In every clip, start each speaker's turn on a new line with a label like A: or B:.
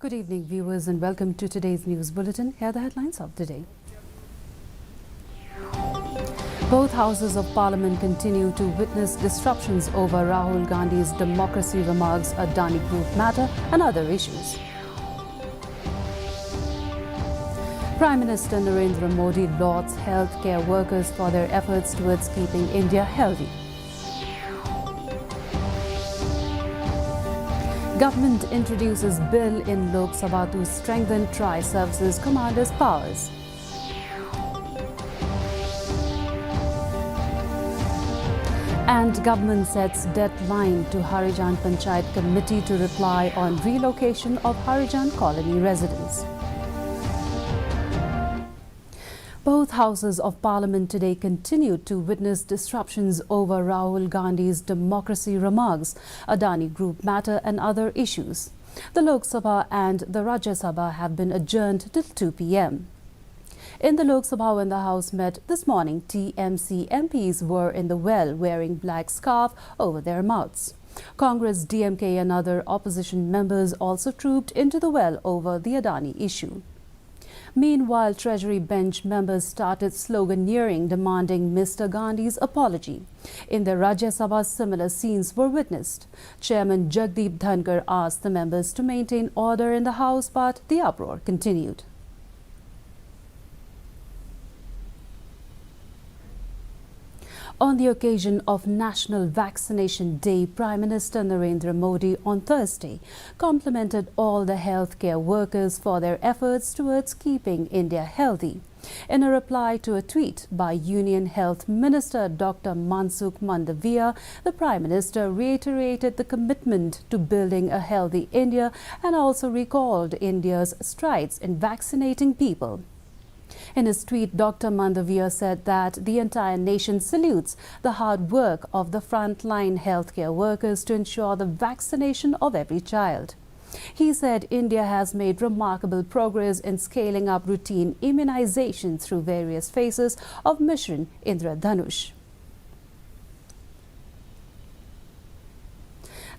A: Good evening, viewers, and welcome to today's news bulletin. Here are the headlines of the day. Both houses of parliament continue to witness disruptions over Rahul Gandhi's democracy remarks, Adani Group matter and other issues. Prime Minister Narendra Modi lauds healthcare workers for their efforts towards keeping India healthy. Government introduces bill in Lok Sabha to strengthen tri-services commanders' powers. And government sets deadline to Harijan Panchayat committee to reply on relocation of Harijan colony residents. Both houses of parliament today continued to witness disruptions over Rahul Gandhi's democracy remarks, Adani Group matter and other issues. The Lok Sabha and the Rajya Sabha have been adjourned till 2 p.m. In the Lok Sabha, when the House met this morning, TMC MPs were in the well wearing black scarf over their mouths. Congress, DMK and other opposition members also trooped into the well over the Adani issue. Meanwhile, Treasury bench members started sloganeering demanding Mr. Gandhi's apology. In the Rajya Sabha, similar scenes were witnessed. Chairman Jagdeep Dhankar asked the members to maintain order in the House, but the uproar continued. On the occasion of National Vaccination Day, Prime Minister Narendra Modi on Thursday complimented all the healthcare workers for their efforts towards keeping India healthy. In a reply to a tweet by Union Health Minister Dr. Mansukh Mandaviya, the Prime Minister reiterated the commitment to building a healthy India and also recalled India's strides in vaccinating people. In his tweet, Dr. Mandaviya said that the entire nation salutes the hard work of the frontline healthcare workers to ensure the vaccination of every child. He said India has made remarkable progress in scaling up routine immunization through various phases of Mission Indradhanush.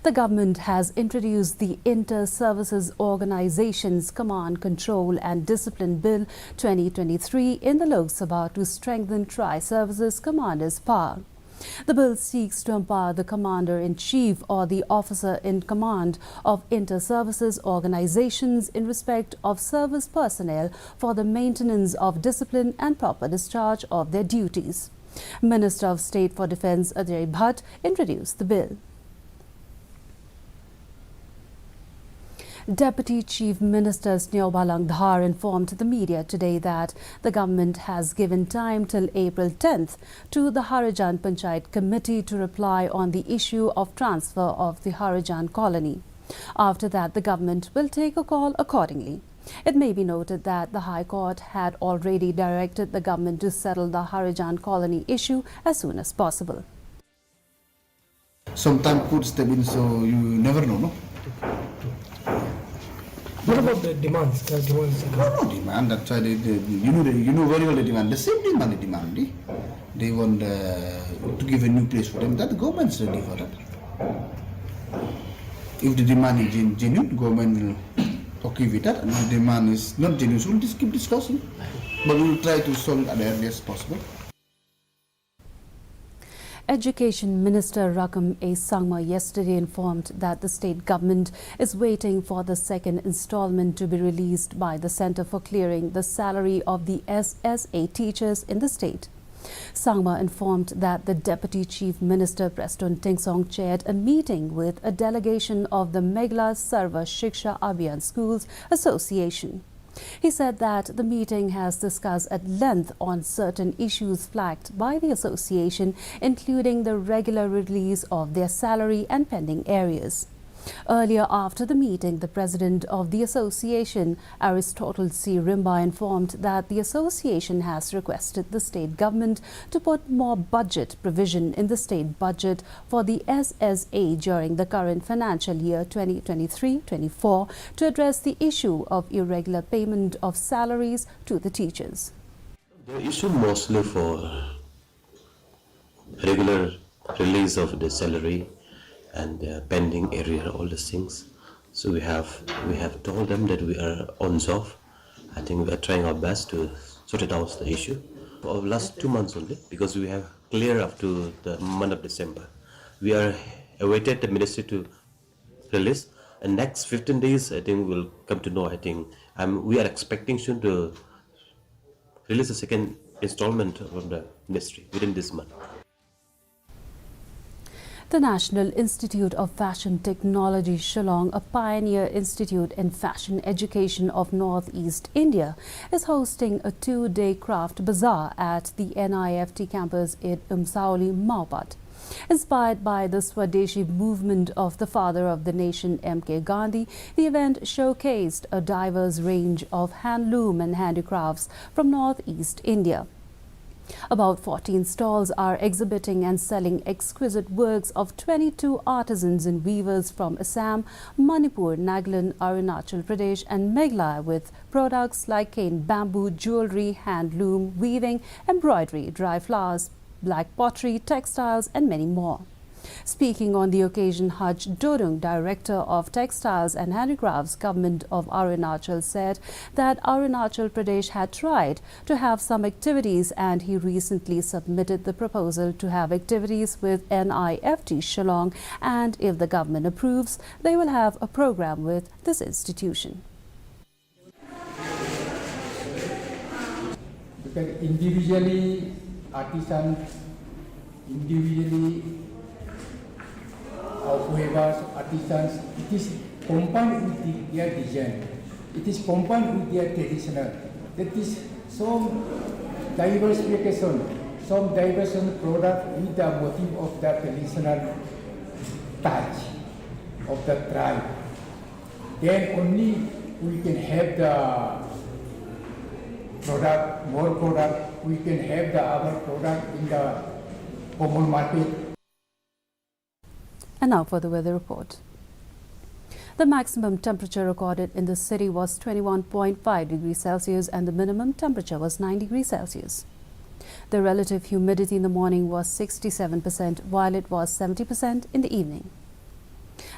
A: The government has introduced the Inter-Services Organizations Command, Control and Discipline Bill 2023 in the Lok Sabha to strengthen tri-services commanders' power. The bill seeks to empower the Commander-in-Chief or the Officer in Command of inter-services organizations in respect of service personnel for the maintenance of discipline and proper discharge of their duties. Minister of State for Defence Ajay Bhatt introduced the bill. Deputy Chief Minister Snehal Langdhar informed the media today that the government has given time till April 10th to the Harijan Panchayat committee to reply on the issue of transfer of the Harijan colony. After that, the government will take a call accordingly. It may be noted that the High Court had already directed the government to settle the Harijan colony issue as soon as possible.
B: Sometimes could step in, so you never know, no?
C: What about the demands?
B: No demand. That's why you know very well the demand. The same demand they demand. They want to give a new place for them. That the government's ready for that. If the demand is genuine, government will okay with that. And if the demand is not genuine, so we'll just keep discussing. But we will try to solve it at the earliest possible.
A: Education Minister Rakam A. Sangma yesterday informed that the state government is waiting for the second installment to be released by the Centre for Clearing the salary of the SSA teachers in the state. Sangma informed that the Deputy Chief Minister Preston Tingsong chaired a meeting with a delegation of the Meghalaya Sarva Shiksha Abhiyan Schools Association. He said that the meeting has discussed at length on certain issues flagged by the association, including the regular release of their salary and pending areas. Earlier after the meeting, the president of the association, Aristotle C. Rimba, informed that the association has requested the state government to put more budget provision in the state budget for the SSA during the current financial year 2023-24 to address the issue of irregular payment of salaries to the teachers.
D: The issue mostly for regular release of the salary and pending area, all these things. So we have told them that we are on job. I think we are trying our best to sort it out the issue. For the last 2 months only, because we have clear up to the month of December. We are awaited the ministry to release. And next 15 days, I think we'll come to know. I think we are expecting soon to release the second installment from the ministry within this month.
A: The National Institute of Fashion Technology Shillong, a pioneer institute in fashion education of Northeast India, is hosting a 2-day craft bazaar at the NIFT campus in Umsauli, Maupat. Inspired by the Swadeshi movement of the father of the nation, M.K. Gandhi, the event showcased a diverse range of handloom and handicrafts from Northeast India. About 14 stalls are exhibiting and selling exquisite works of 22 artisans and weavers from Assam, Manipur, Nagaland, Arunachal Pradesh and Meghalaya, with products like cane bamboo, jewellery, handloom, weaving, embroidery, dry flowers, black pottery, textiles and many more. Speaking on the occasion, Haj Dorung, Director of Textiles and Handicrafts, Government of Arunachal, said that Arunachal Pradesh had tried to have some activities and he recently submitted the proposal to have activities with NIFT Shillong, and if the government approves, they will have a program with this institution.
E: Because individually, artisans, individually, weavers, artisans, it is combined with their design. It is combined with their traditional. That is some diversification, some diverse product with the motive of the traditional touch of the tribe. Then only we can have the product, more product, we can have the other product in the common market.
A: And now for the weather report. The maximum temperature recorded in the city was 21.5 degrees Celsius and the minimum temperature was 9 degrees Celsius. The relative humidity in the morning was 67%, while it was 70% in the evening.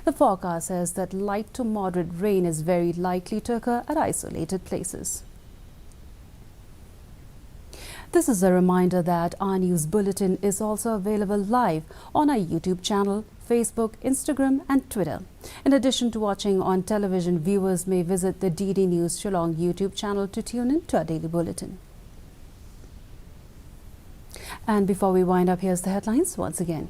A: The forecast says that light to moderate rain is very likely to occur at isolated places. This is a reminder that our news bulletin is also available live on our YouTube channel, Facebook, Instagram and Twitter. In addition to watching on television, viewers may visit the DD News Shillong YouTube channel to tune in to our daily bulletin. And before we wind up, here's the headlines once again.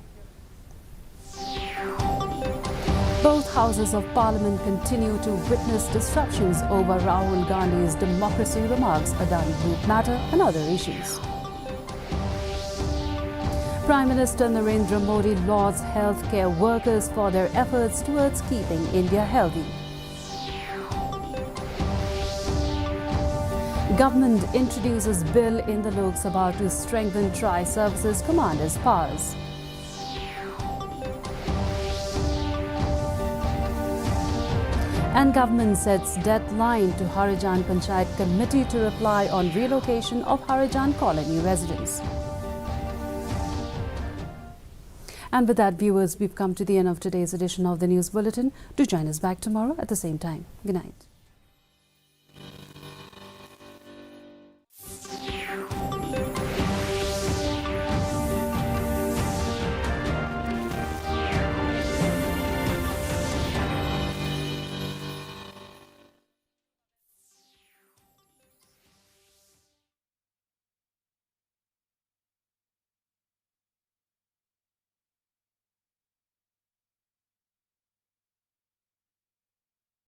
A: Both houses of parliament continue to witness disruptions over Rahul Gandhi's democracy remarks, Adani Group matter and other issues. Prime Minister Narendra Modi lauds healthcare workers for their efforts towards keeping India healthy. Government introduces bill in the Lok Sabha to strengthen tri-services commanders' powers. And government sets deadline to Harijan Panchayat Committee to reply on relocation of Harijan colony residents. And with that, viewers, we've come to the end of today's edition of the News Bulletin. Do join us back tomorrow at the same time. Good night.